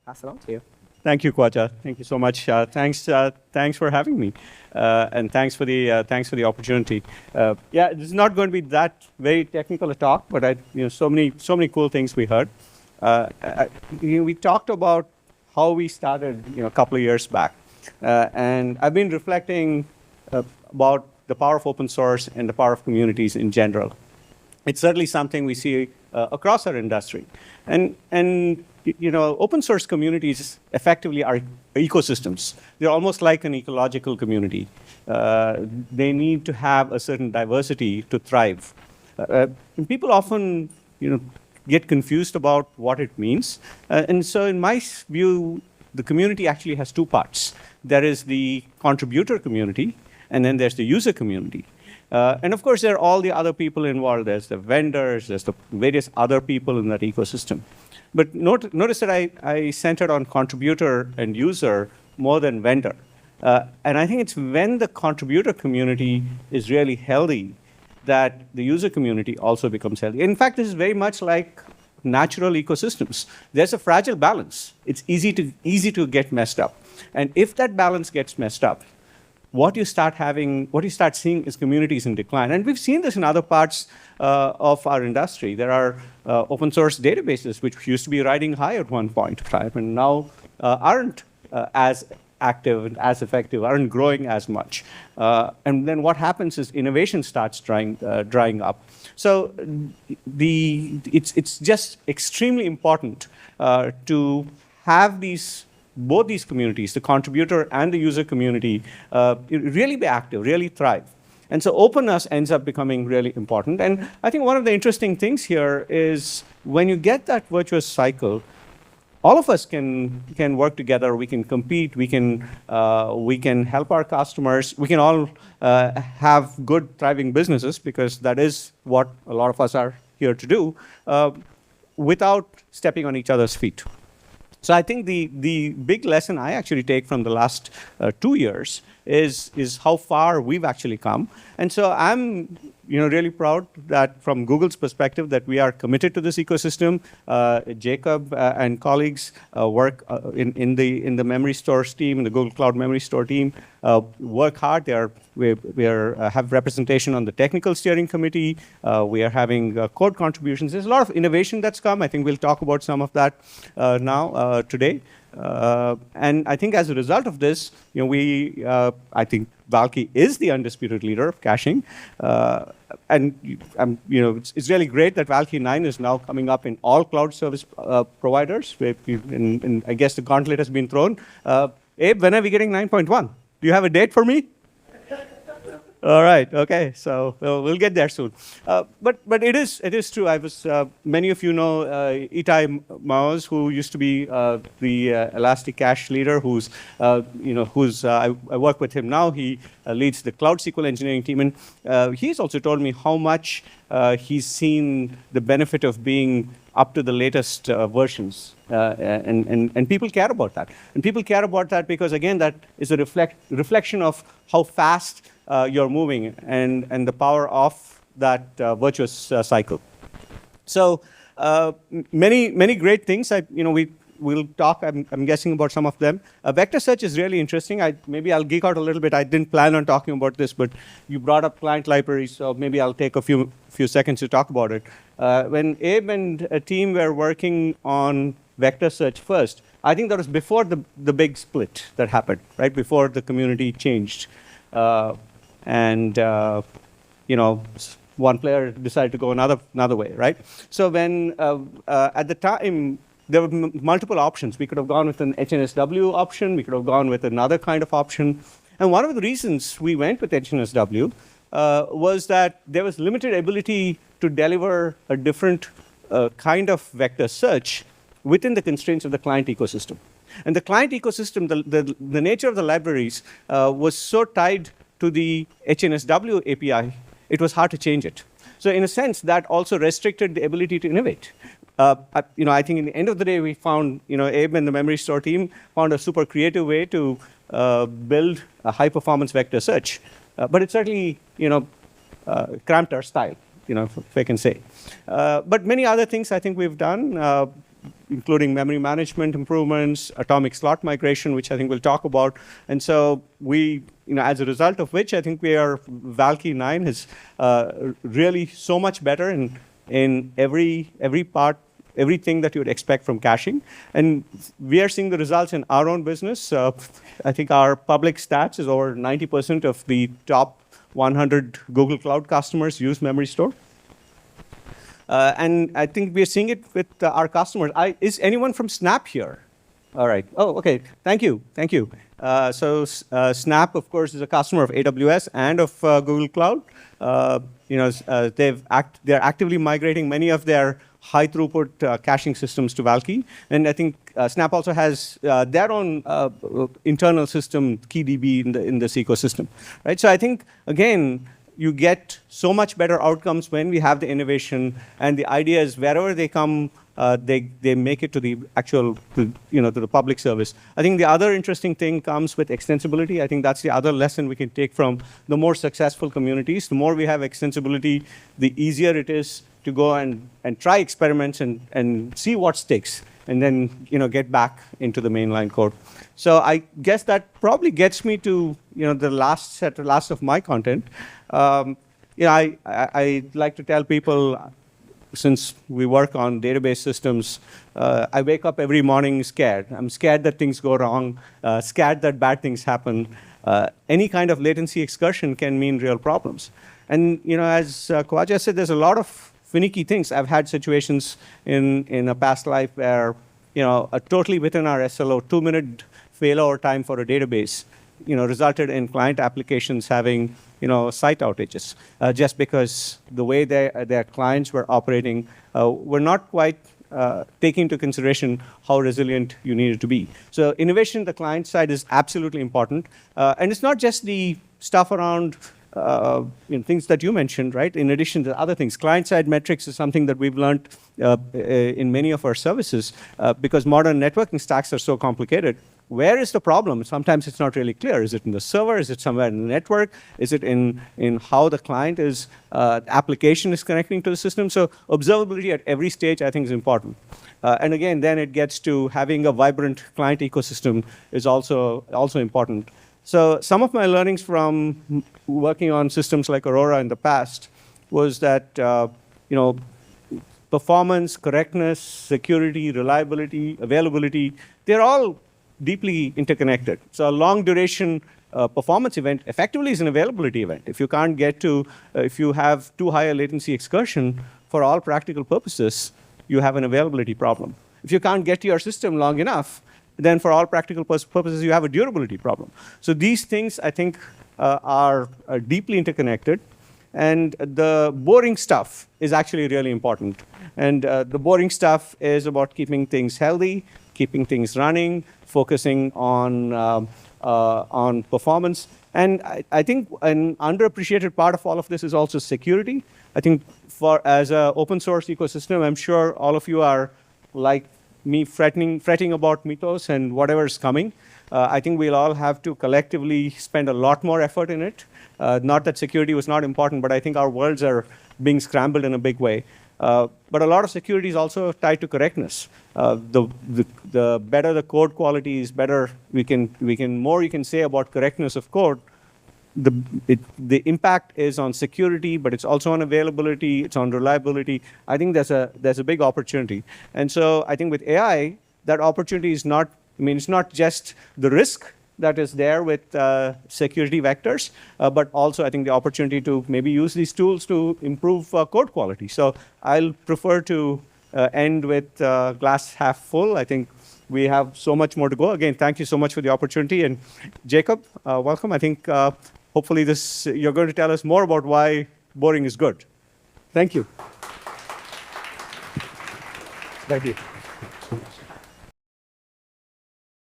pass it on to you. Thank you, Kwacha. Thank you so much. Thanks for having me, and thanks for the opportunity. Yeah, this is not going to be that very technical a talk, but so many cool things we heard. We talked about how we started, a couple of years back, and I've been reflecting about the power of open source and the power of communities in general. It's certainly something we see across our industry, and open source communities effectively are ecosystems. They're almost like an ecological community. They need to have a certain diversity to thrive. And people often, get confused about what it means. And so in my view, the community actually has two parts. There is the contributor community, and then there's the user community. And of course, there are all the other people involved. There's the vendors, there's the various other people in that ecosystem. But notice that I centered on contributor and user more than vendor. And I think it's when the contributor community is really healthy that the user community also becomes healthy. In fact, this is very much like natural ecosystems. There's a fragile balance. It's easy to get messed up. And if that balance gets messed up, what you start seeing is communities in decline. And we've seen this in other parts of our industry. There are open source databases which used to be riding high at one point of time and now aren't as active and as effective, aren't growing as much. And then what happens is innovation starts drying up. So it's just extremely important to have both these communities, the contributor and the user community, really be active, really thrive. And so openness ends up becoming really important. And I think one of the interesting things here is when you get that virtuous cycle, all of us can work together, we can compete, we can help our customers, we can all have good, thriving businesses, because that is what a lot of us are here to do, without stepping on each other's feet. So I think the big lesson I actually take from the last 2 years is how far we've actually come. And so I'm really proud that from Google's perspective that we are committed to this ecosystem. Jacob and colleagues work in the memory stores team, in the Google Cloud Memory Store team, work hard. We have representation on the technical steering committee. We are having code contributions. There's a lot of innovation that's come. I think we'll talk about some of that now today. And I think as a result of this, I think Valkey is the undisputed leader of caching. And it's really great that Valkey 9 is now coming up in all cloud service providers. And I guess the gauntlet has been thrown. Abe, when are we getting 9.1? Do you have a date for me? All right. Okay. So we'll get there soon. But it is true. Many of you know Itai Maoz, who used to be the Elastic Cache leader. I work with him now. He leads the Cloud SQL engineering team, and he's also told me how much he's seen the benefit of being up to the latest versions, and people care about that. And people care about that because, again, that is a reflection of how fast you're moving and the power of that virtuous cycle. So many great things. We'll talk, I'm guessing, about some of them. Vector search is really interesting. Maybe I'll geek out a little bit. I didn't plan on talking about this, but you brought up client libraries, so maybe I'll take a few seconds to talk about it. When Abe and a team were working on vector search first, I think that was before the big split that happened, right? Before the community changed. One player decided to go another way, right? So when, at the time, there were multiple options. We could have gone with an HNSW option. We could have gone with another kind of option. And one of the reasons we went with HNSW was that there was limited ability to deliver a different kind of vector search within the constraints of the client ecosystem. And the client ecosystem, the nature of the libraries was so tied to the HNSW API, it was hard to change it. So in a sense, that also restricted the ability to innovate. I think in the end of the day, we found, Abe and the memory store team found a super creative way to build a high-performance vector search. But it certainly, cramped our style, if I can say. But many other things I think we've done. including memory management improvements, atomic slot migration, which I think we'll talk about. And so we, as a result of which, I think Valkey 9 is really so much better in every part, everything that you would expect from caching. And we are seeing the results in our own business. I think our public stats is over 90% of the top 100 Google Cloud customers use memory store. And I think we're seeing it with our customers. Is anyone from Snap here? All right. Oh, OK. Thank you. Thank you. Snap, of course, is a customer of AWS and of Google Cloud. They're actively migrating many of their high throughput caching systems to Valkey. And I think Snap also has their own internal system, KeyDB, in this ecosystem. Right? So I think, again, you get so much better outcomes when we have the innovation. And the idea is wherever they come, they make it to the actual, to the public service. I think the other interesting thing comes with extensibility. I think that's the other lesson we can take from the more successful communities. The more we have extensibility, the easier it is to go and try experiments and see what sticks, and then get back into the mainline code. So I guess that probably gets me to the last of my content. I like to tell people, since we work on database systems, I wake up every morning scared. I'm scared that things go wrong, scared that bad things happen. Any kind of latency excursion can mean real problems. And as Khwaja said, there's a lot of finicky things. I've had situations in a past life where totally within our SLO, 2-minute failover time for a database resulted in client applications having site outages, just because the way their clients were operating were not quite taking into consideration how resilient you needed to be. So innovation on the client side is absolutely important. And it's not just the stuff around things that you mentioned, right? In addition to other things, client-side metrics is something that we've learned in many of our services, because modern networking stacks are so complicated. Where is the problem? Sometimes it's not really clear. Is it in the server? Is it somewhere in the network? Is it in how the client is, application is connecting to the system? So observability at every stage, I think, is important. And again, then it gets to having a vibrant client ecosystem is also important. So some of my learnings from working on systems like Aurora in the past was that performance, correctness, security, reliability, availability, they're all deeply interconnected. So a long duration performance event effectively is an availability event. If you can't get to, if you have too high a latency excursion, for all practical purposes, you have an availability problem. If you can't get to your system long enough, then for all practical purposes, you have a durability problem. So these things, I think, are deeply interconnected. And the boring stuff is actually really important. And the boring stuff is about keeping things healthy, keeping things running, focusing on performance. And I think an underappreciated part of all of this is also security. I think as an open source ecosystem, I'm sure all of you are like me fretting about Mythos and whatever's coming. I think we'll all have to collectively spend a lot more effort in it. Not that security was not important, but I think our worlds are being scrambled in a big way. But a lot of security is also tied to correctness. The better the code quality is, better more you can say about correctness of code. The impact is on security, but it's also on availability, it's on reliability. I think there's a big opportunity. And so I think with AI, that opportunity is not, it's not just the risk that is there with security vectors, but also I think the opportunity to maybe use these tools to improve code quality. So I'll prefer to end with glass half full. I think we have so much more to go. Again, thank you so much for the opportunity. And Jacob, welcome. I think hopefully you're going to tell us more about why boring is good. Thank you. Thank you.